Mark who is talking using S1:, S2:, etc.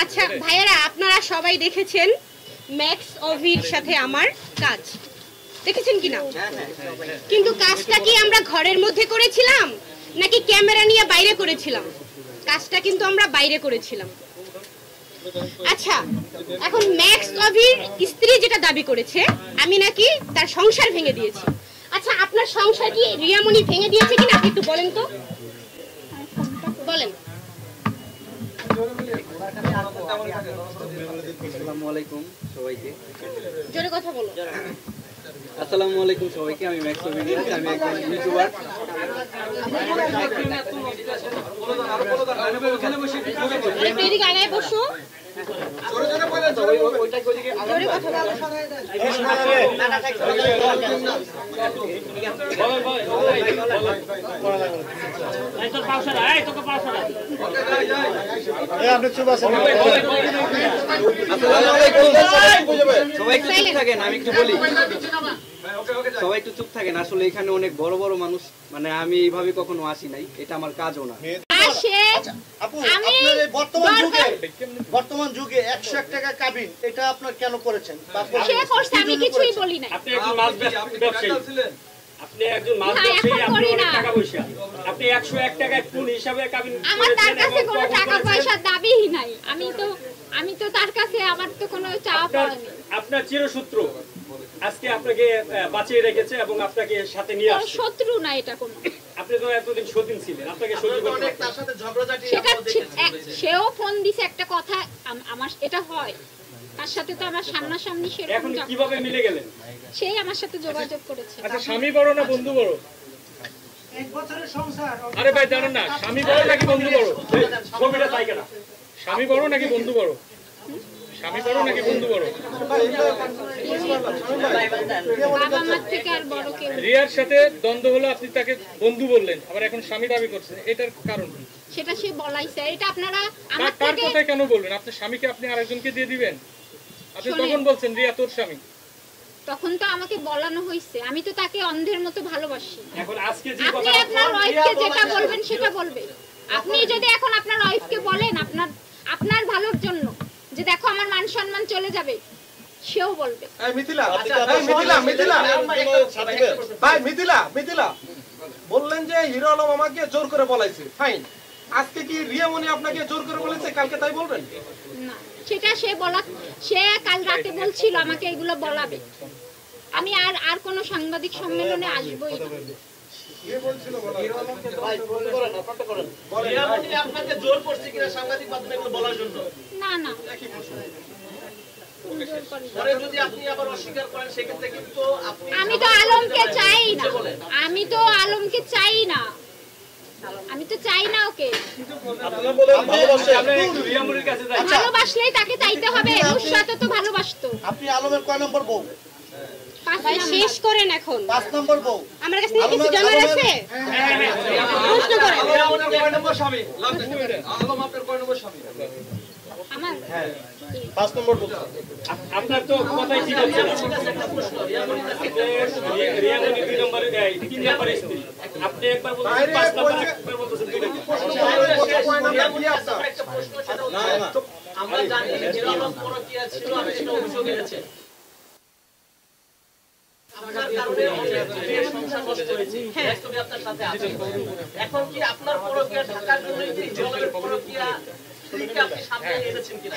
S1: আচ্ছা ভাইয়েরা, আপনারা সবাই দেখেছেন ম্যাক্স অভির সাথে আমার কাজ, দেখেছেন কিনা? কিন্তু কাজটা কি আমরা ঘরের মধ্যে করেছিলাম নাকি ক্যামেরা নিয়ে বাইরে করেছিলাম? কাজটা কিন্তু আমরা বাইরে করেছিলাম। আচ্ছা, এখন ম্যাক্স অভির স্ত্রী যেটা দাবি করেছে আমি নাকি তার সংসার ভেঙে দিয়েছি। আচ্ছা, আপনার সংসার কি রিয়ামণি ভেঙে দিয়েছে কিনা আপনি একটু বলেন তো, বলেন।
S2: আসসালামু আলাইকুম সবাইকে।
S1: জোরে কথা বলো।
S2: আসসালামু আলাইকুম সবাইকে। আমি ম্যাক্স অভিনিয়াস, আমি একজন ইউটিউবার।
S1: এদিকে আগায় বসো। জোরে কথা বলো।
S2: সবাই একটু চুপ থাকেন, আমি একটু বলি। সবাই একটু চুপ থাকেন। আসলে এখানে অনেক বড় বড় মানুষ, মানে আমি এইভাবে কখনো আসি নাই, এটা আমার কাজও না।
S3: বর্তমান যুগে 101 টাকা কাবিন, এটা আপনার কেন করেছেন?
S1: আমি কিছুই বলি না।
S4: আপনি একজন মাছ ব্যবসায়ী, আপনি একজন মাছ ব্যবসায়ী, আপনি অনেক টাকা পয়সা, আপনি 101 টাকায় কোন হিসাবে কাবিন করেছেন?
S1: আমার তার কাছে কোনো টাকা পয়সার দাবিই নাই। আমি তো তার কাছে আমার তো কোনো চাওয়া পাওয়া নেই।
S4: আপনার চিরশত্রু আজকে আপনাকে বাঁচিয়ে রেখেছে এবং আপনাকে সাথে নিয়ে আসছে।
S1: শত্রু না এটা কোনো।
S4: আপনি তো এতদিন সতীন ছিলেন, আপনাকে সহ্য করতে পারতেন।
S3: তার সাথে ঝগড়াঝাটি
S1: সেও ফোন দিছে একটা কথা, আমার এটা হয় তার সাথে তো আমার সামনাসামনি
S4: এখন
S1: সেরকম
S4: কিভাবে মিলে গেলেন?
S1: সেই আমার সাথে যোগাযোগ করেছে।
S4: আচ্ছা, স্বামী বড় না বন্ধু বড়?
S3: 1 বছরের সংসার।
S4: আরে ভাই জানেন না, স্বামী বড় নাকি বন্ধু বড়? ছবিটা তাই কেন? স্বামী বড় নাকি বন্ধু বড়? স্বামী বড় নাকি বন্ধু বড়?
S1: বাবা মার থেকে আর বড় কেউ।
S4: রিয়ার সাথে দ্বন্দ্ব হলো, আপনি তাকে বন্ধু বললেন, আবার এখন স্বামী দাবি করছেন, এটার কারণ কি?
S1: সেটা সে বলাইছে। এটা আপনারা আমার
S4: তার
S1: থেকে
S4: কথা কেন বলবেন? আপনার স্বামীকে আপনি আরেকজনকে দিয়ে দিবেন? আপনি
S1: শোনেন।
S4: তখন বলছেন রিয়া তোর স্বামী।
S1: তখন তো আমাকে বলানো হয়েছে, আমি তো তাকে অন্ধের মতো ভালোবাসি।
S4: এখন আজকে যে
S1: আপনি
S4: কথা
S1: আপনার ওয়াইফকে যেটা বলবেন সেটা বলবে। আপনি যদি এখন আপনার ওয়াইফকে বলেন আপনার ভালোর জন্য যে দেখো আমার মান সম্মান চলে যাবে, সেও বলবে।
S5: মিথিলা বললেন যে হিরো আলম আমাকে জোর করে বলাইছে, ফাইন। আজকে কি রিয়ামণি আপনাকে জোর করে বলেছে, কালকে তাই বলবেন?
S1: না, সেটা সে কাল রাতে বলছিল আমাকে এগুলো বলাবে। আমি আর কোনো সাংবাদিক সম্মেলনে আসবোই না।
S3: আপনাকে জোর করছে কিনা সাংবাদিক মাধ্যমে এগুলো বলার জন্য?
S1: না না,
S3: পরে যদি আপনি আবার অস্বীকার করেন সেক্ষেত্রে কিন্তু আপনি
S1: আমি তো আলমকে চাই না, আমি তো আলমকে চাই না, আমি তো চাই না ওকে। ভালোবাসলেই তাকে চাইতে হবে। নুসরাত তো ভালোবাসতো।
S3: আপনি আলমের কয় নম্বর বউ?
S1: ভাই শেষ করেন এখন।
S3: 5 নম্বর বউ।
S1: আমার কাছে কিছু জানার আছে? প্রশ্ন করেন।
S5: রিয়ামণির কয় নম্বর স্বামী? আলম আপনার কয় নম্বর স্বামী?
S1: আমার
S3: 5 নম্বর বউ।
S4: আপনার তো কথাই ঠিক হচ্ছে না। রিয়ামণি 2 নম্বরে দেয়, 3 নম্বরে স্ত্রী। আপনি একবার বলছেন 5 নম্বর, একবার বলছেন 2 নম্বর।
S3: একটা প্রশ্ন সেটা হচ্ছে আমরা জানি যে হিরো আলম পরকীয়া ছিল, আমি সেটা অভিযোগ এনেছি। আপনার কারণে অনেক সংসার নষ্ট হয়েছে। বাস্তবে আপনার সাথে আছে। এখন কি আপনার পরকীয়া ঢাকার জন্য কি হিরো আলমের পরকীয়া স্ত্রীকে আপনি সামনে এনেছেন কিনা?